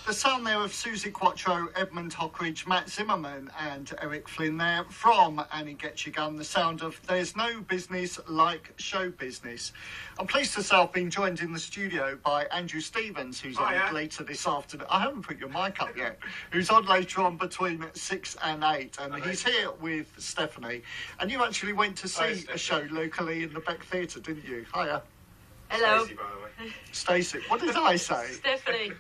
The sound there of Susie Quattro, Edmund Hockridge, Matt Zimmerman and Eric Flynn there from Annie Gets Your Gun, the sound of There's No Business Like Show Business. I'm pleased to say I've been joined in the studio by Andrew Stevens, who's on later this afternoon. I haven't put your mic up yet. Who's on later on between 6 and 8. And he's here with Stephanie. And you actually went to see a show locally in the Beck Theatre, didn't you? Hiya. Hello. Stacey, by the way. Stacey. What did I say? Stephanie.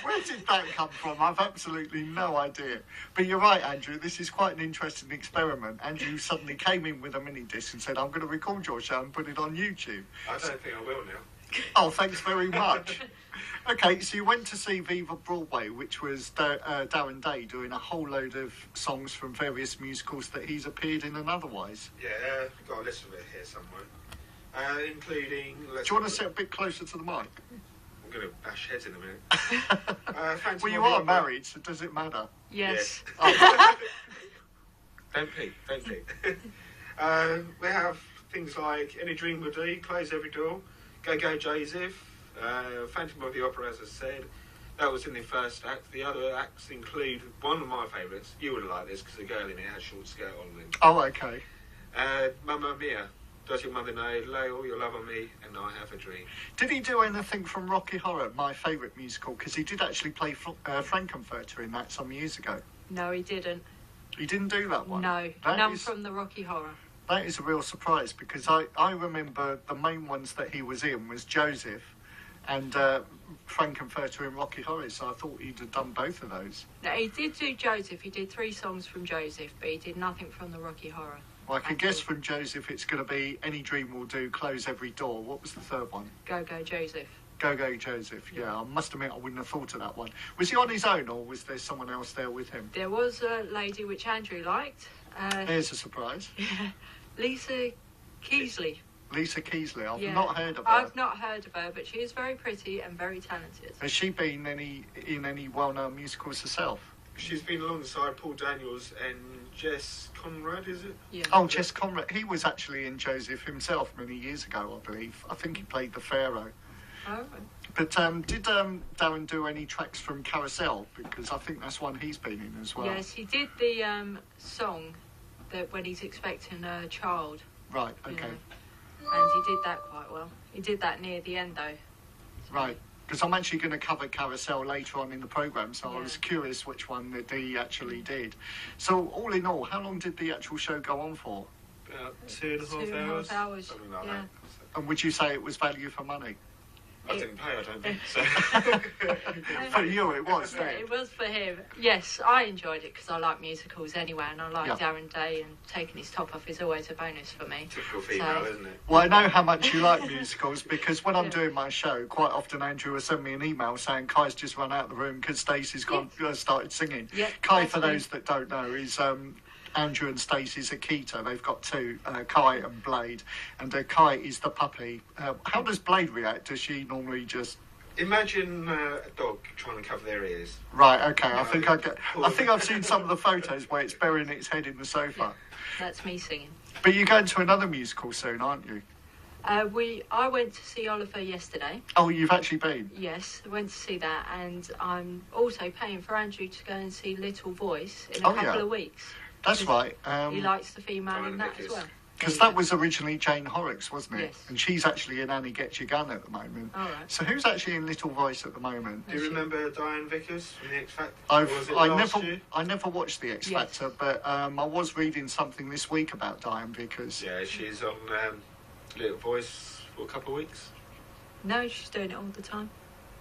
Where did that come from? I've absolutely no idea. But you're right, Andrew. This is quite an interesting experiment. Andrew suddenly came in with a mini disc and said, I'm going to record your show and put it on YouTube. I don't think I will now. Oh, thanks very much. Okay, so you went to see Viva Broadway, which was Darren Day doing a whole load of songs from various musicals that he's appeared in and otherwise. Yeah, I've got a list of it here somewhere. Including... Do you want to sit a bit closer to the mic? I'm going to bash heads in a minute. Well, you are married, so does it matter? Yes. Oh. Don't peek. We have things like Any Dream Will Do, Close Every Door, Go Go Joseph, Phantom of the Opera, as I said. That was in the first act. The other acts include one of my favourites. You would like this because the girl in it has short skirt on. Oh, okay. Mamma Mia. Does your mother know? Lay all your love on me, and I have a dream. Did he do anything from Rocky Horror, my favourite musical? Because he did actually play Frankenfurter in that some years ago. No, he didn't. He didn't do that one? No, none from the Rocky Horror. That is a real surprise, because I remember the main ones that he was in was Joseph and Frankenfurter in Rocky Horror, so I thought he'd have done both of those. No, he did do Joseph. He did 3 songs from Joseph, but he did nothing from the Rocky Horror. Well, I can guess from Joseph it's going to be Any Dream Will Do, Close Every Door. What was the third one? Go Go Joseph. Go Go Joseph, yeah. I must admit I wouldn't have thought of that one. Was he on his own, or was there someone else there with him? There was a lady which Andrew liked. There's a surprise. Lisa Keasley. Lisa Keasley, I've not heard of her. I've not heard of her, but she is very pretty and very talented. Has she been in any well-known musicals herself? She's been alongside Paul Daniels and Jess Conrad, is it? Yeah. Oh, Jess Conrad. He was actually in Joseph himself many years ago, I believe. I think he played the Pharaoh. Oh. But did Darren do any tracks from Carousel? Because I think that's one he's been in as well. Yes, he did the song that when he's expecting a child. Right, okay. And he did that quite well. He did that near the end, though. Right. Because I'm actually going to cover Carousel later on in the programme, so I was curious which one that he actually did. So, all in all, how long did the actual show go on for? About 2.5 hours. Something like that. And would you say it was value for money? I didn't pay, I don't think so. For you, it was, yeah, it was for him. Yes, I enjoyed it because I like musicals anyway, and I like Darren Day, and taking his top off is always a bonus for me. Typical female, isn't it? Well, I know how much you like musicals, because when I'm doing my show, quite often Andrew will send me an email saying Kai's just run out of the room because Stacey's started singing. Yep, Kai, for those that don't know, is... Andrew and Stacey's Akita. They've got 2, Kai and Blade, and Kai is the puppy. How does Blade react? Does she normally just... Imagine a dog trying to cover their ears. Right, okay. I think I've seen some of the photos where it's burying its head in the sofa. Yeah, that's me singing. But you're going to another musical soon, aren't you? I went to see Oliver yesterday. Oh, you've actually been? Yes, I went to see that, and I'm also paying for Andrew to go and see Little Voice in a couple of weeks. That's right. He likes the female in that as well. Because that was originally Jane Horrocks, wasn't it? Yes. And she's actually in Annie Gets Your Gun at the moment. All right. So who's actually in Little Voice at the moment? Do you remember Diane Vickers from The X Factor? I never watched The X Factor, but I was reading something this week about Diane Vickers. Yeah, she's on Little Voice for a couple of weeks. No, she's doing it all the time.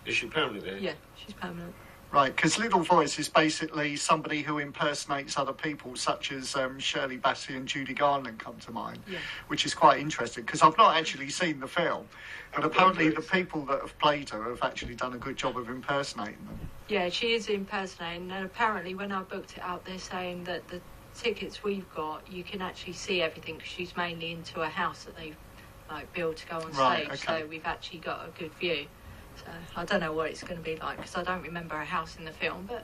Is she permanent there? Yeah, she's permanent. Right, because Little Voice is basically somebody who impersonates other people, such as Shirley Bassey and Judy Garland come to mind, which is quite interesting, because I've not actually seen the film, but apparently the people that have played her have actually done a good job of impersonating them. Yeah, she is impersonating, and apparently when I booked it out, they're saying that the tickets we've got, you can actually see everything, because she's mainly into a house that they've built to go on stage, so we've actually got a good view. So I don't know what it's going to be like, because I don't remember a house in the film, but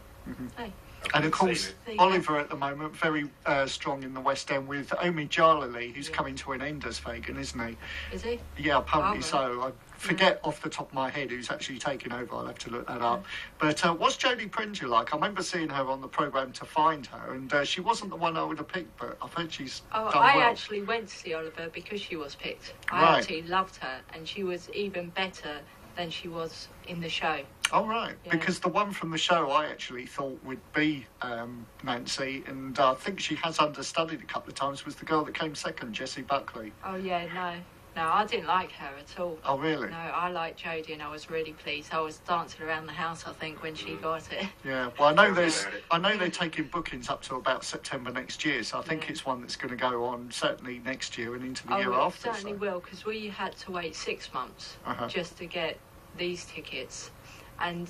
hey. And of course, Oliver at the moment, very strong in the West End with Omi Jalali, who's coming to an end as Fagin, isn't he? Is he? Yeah, apparently so. I forget off the top of my head who's actually taken over. I'll have to look that up. But what's Jodie Prenger like? I remember seeing her on the programme To Find Her, and she wasn't the one I would have picked, but I've heard she's done well. I actually went to see Oliver because she was picked. I actually loved her, and she was even better than she was in the show. Oh, right. Yeah. Because the one from the show I actually thought would be Nancy, and I think she has understudied a couple of times, was the girl that came second, Jessie Buckley. Oh, yeah, no, I didn't like her at all. Oh, really? No, I liked Jodie, and I was really pleased. I was dancing around the house, I think, when she got it. Yeah, well, I know they're taking bookings up to about September next year, so I think it's one that's going to go on certainly next year and into the year after. It certainly will, because we had to wait 6 months just to get these tickets, and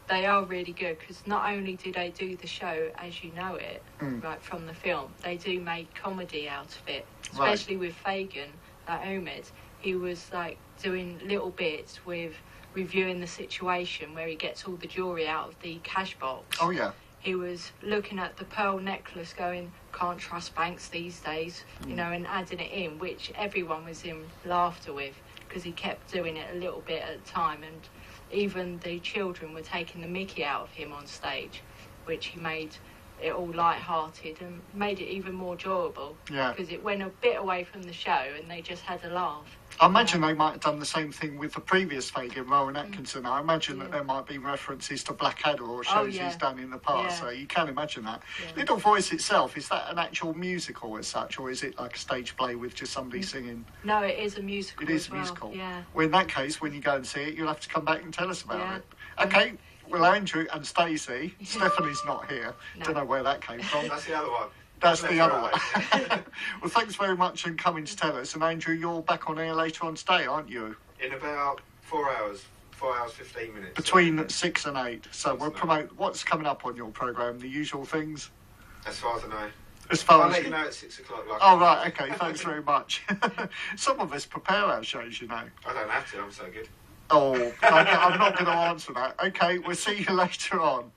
they are really good, because not only do they do the show as you know it, right from the film, they do make comedy out of it, especially with Fagin. Omid, he was like doing little bits with reviewing the situation where he gets all the jewellery out of the cash box. Oh yeah. He was looking at the pearl necklace going, can't trust banks these days, you know, and adding it in, which everyone was in laughter with, because he kept doing it a little bit at a time, and even the children were taking the mickey out of him on stage, which he made it all light-hearted and made it even more enjoyable, because it went a bit away from the show and they just had a laugh. I imagine they might have done the same thing with the previous Fagin, Rowan Atkinson. I imagine that there might be references to Blackadder or shows he's done in the past, so you can imagine that. Little Voice itself, is that an actual musical as such, or is it like a stage play with just somebody singing? No, it is a musical. It is a musical. Yeah. Well, in that case, when you go and see it, you'll have to come back and tell us about it. Okay. Well, Andrew and Stacey, Stephanie's not here. No. Don't know where that came from. That's the other one. That's the other one. Well, thanks very much for coming to tell us. And Andrew, you're back on air later on today, aren't you? In about 4 hours. 4 hours, 15 minutes. Between 6 and 8. So we'll promote what's coming up on your programme, the usual things? As far as I know. I'll let you know at 6 o'clock. Oh, right, okay, thanks very much. Some of us prepare our shows, you know. I don't have to, I'm so good. Oh, I'm not going to answer that. Okay, we'll see you later on.